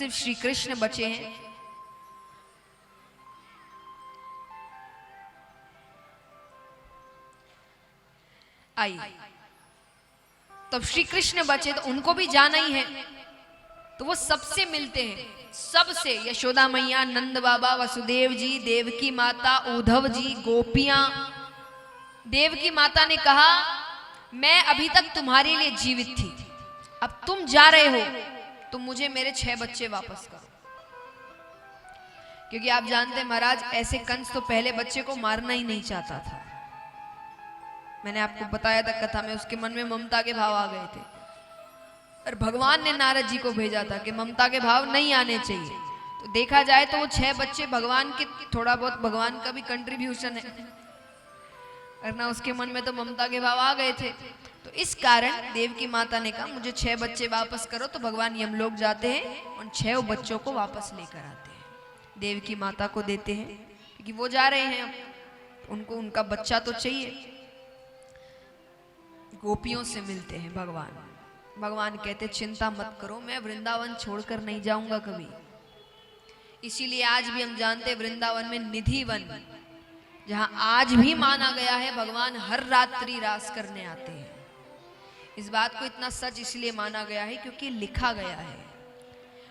सिर्फ श्री कृष्ण बचे हैं। आई तो श्री कृष्ण बचे तो उनको भी जाना ही है, तो वो सबसे मिलते हैं, सबसे। यशोदा मैया, नंद बाबा, वसुदेव जी, देवकी माता, उद्धव जी, गोपियां। देवकी माता ने कहा मैं अभी तक तुम्हारे लिए जीवित थी, अब तुम जा रहे हो तो मुझे मेरे 6 बच्चे वापस करो। क्योंकि आप जानते हैं महाराज, ऐसे कंस तो पहले बच्चे को मारना ही नहीं चाहता था। मैंने आपको बताया था कथा में, उसके मन में ममता के भाव आ गए थे और भगवान ने नारद जी को भेजा था कि ममता के भाव नहीं आने चाहिए। तो देखा जाए तो वो 6 बच्चे भगवान के, थोड़ा बहुत भगवान का भी कंट्रीब्यूशन है, और ना उसके मन में तो ममता के भाव आ गए थे। तो इस कारण देवकी माता ने कहा मुझे 6 बच्चे वापस करो। तो भगवान यमलोक जाते हैं, उन 6 बच्चों को वापस लेकर आते हैं, देवकी माता को देते हैं, क्योंकि वो जा रहे हैं, अब उनको उनका बच्चा तो चाहिए। गोपियों से मिलते हैं भगवान। भगवान कहते चिंता मत करो, मैं वृंदावन छोड़कर नहीं जाऊंगा कभी। इसीलिए आज भी हम जानते हैं वृंदावन में निधि वन, जहां आज भी माना गया है भगवान हर रात्रि रास करने आते हैं। इस बात को इतना सच इसलिए माना गया है क्योंकि लिखा गया है,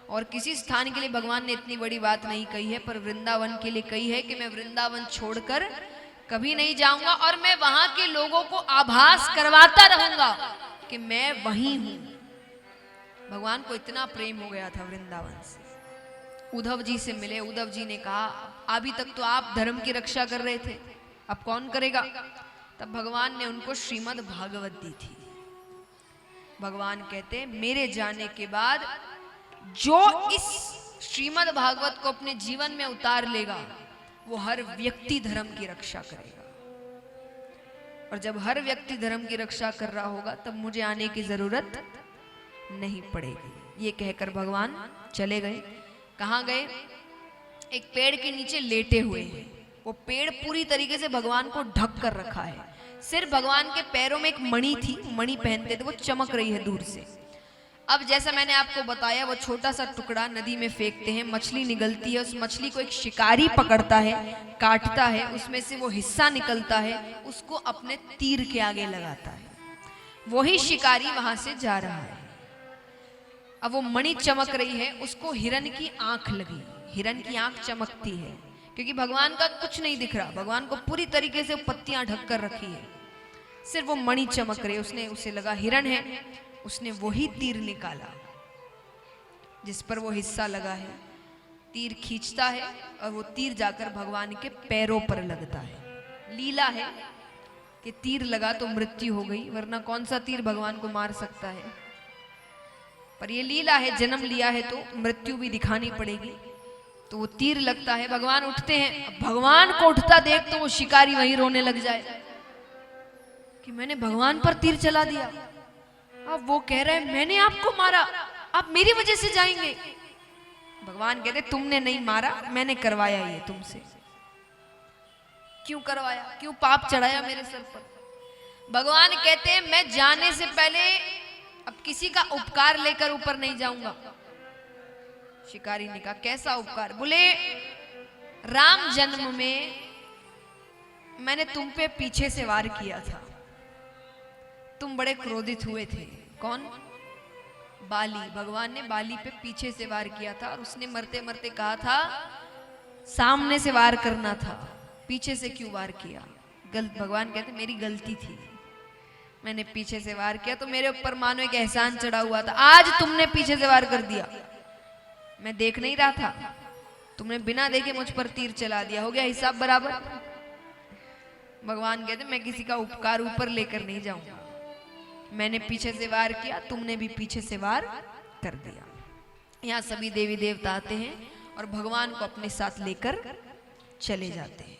और किसी स्थान के लिए भगवान ने इतनी बड़ी बात नहीं कही है, पर वृंदावन के लिए कही है कि मैं वृंदावन छोड़कर कभी नहीं जाऊंगा, और मैं वहां के लोगों को आभास करवाता रहूंगा कि मैं वहीं हूं। भगवान को इतना प्रेम हो गया था वृंदावन से। उद्धव जी से मिले, उद्धव जी ने कहा अभी तक तो आप धर्म की रक्षा कर रहे थे, अब कौन करेगा? तब भगवान ने उनको श्रीमद् भागवत दी थी। भगवान कहते मेरे जाने के बाद जो इस श्रीमद् भागवत को अपने जीवन में उतार लेगा वो हर व्यक्ति धर्म की रक्षा करेगा, और जब हर व्यक्ति धर्म की रक्षा कर रहा होगा तब मुझे आने की जरूरत नहीं पड़ेगी। ये कहकर भगवान चले गए। कहाँ गए? एक पेड़ के नीचे लेटे हुए हैं। वो पेड़ पूरी तरीके से भगवान को ढक कर रखा है, सिर्फ भगवान के पैरों में एक मणि थी, मणि पहनते थे, वो चमक रही है दूर से। अब जैसा मैंने आपको बताया, वो छोटा सा टुकड़ा नदी में फेंकते हैं, मछली निकलती है, उस मछली को एक शिकारी पकड़ता है, काटता है, उसमें से वो हिस्सा निकलता है, उसको अपने तीर के आगे लगाता है। वही शिकारी वहां से जा रहा है। अब वो मणि चमक रही है, उसको हिरन की आंख लगी, हिरन की आंख चमकती है, क्योंकि भगवान का कुछ नहीं दिख रहा, भगवान को पूरी तरीके से पत्तियां ढक कर रखी है, सिर्फ वो मणि चमक रही है। उसने उसे लगा हिरन है, उसने वही तीर निकाला जिस पर वो हिस्सा लगा है, तीर खींचता है और वो तीर जाकर भगवान के पैरों पर लगता है। लीला है कि तीर लगा तो मृत्यु हो गई, वरना कौन सा तीर भगवान को मार सकता है। पर ये लीला है, जन्म लिया है तो मृत्यु भी दिखानी पड़ेगी। तो वो तीर लगता है, भगवान उठते हैं। भगवान को उठता देख तो वो शिकारी वहीं रोने लग जाए कि मैंने भगवान पर तीर चला दिया। अब वो कह रहे हैं मैंने आपको मारा, आप मेरी वजह से जाएंगे। भगवान कहते तुमने नहीं मारा, मैंने करवाया ये तुमसे। क्यों करवाया? क्यों पाप चढ़ाया मेरे सर पर? भगवान कहते हैं मैं जाने से पहले अब किसी का उपकार लेकर ऊपर नहीं जाऊंगा। शिकारी ने कहा कैसा उपकार? बोले राम जन्म में मैंने तुम पे पीछे से वार किया था, तुम बड़े क्रोधित हुए थे। कौन? बाली। भगवान ने बाली पे पीछे से वार किया था, और उसने मरते मरते कहा था सामने से वार करना था, पीछे से क्यों वार किया? गलत। भगवान कहते मेरी गलती थी, मैंने पीछे से वार किया, तो मेरे ऊपर मानो एक एहसान चढ़ा हुआ था, आज तुमने पीछे से वार कर दिया, मैं देख नहीं रहा था, तुमने बिना देखे मुझ पर तीर चला दिया, हो गया हिसाब बराबर। भगवान कहते मैं किसी का उपकार ऊपर लेकर नहीं जाऊंगा, मैंने पीछे से वार किया, तुमने भी पीछे से वार कर दिया। यहाँ सभी देवी देवता आते हैं और भगवान को अपने साथ लेकर चले जाते हैं।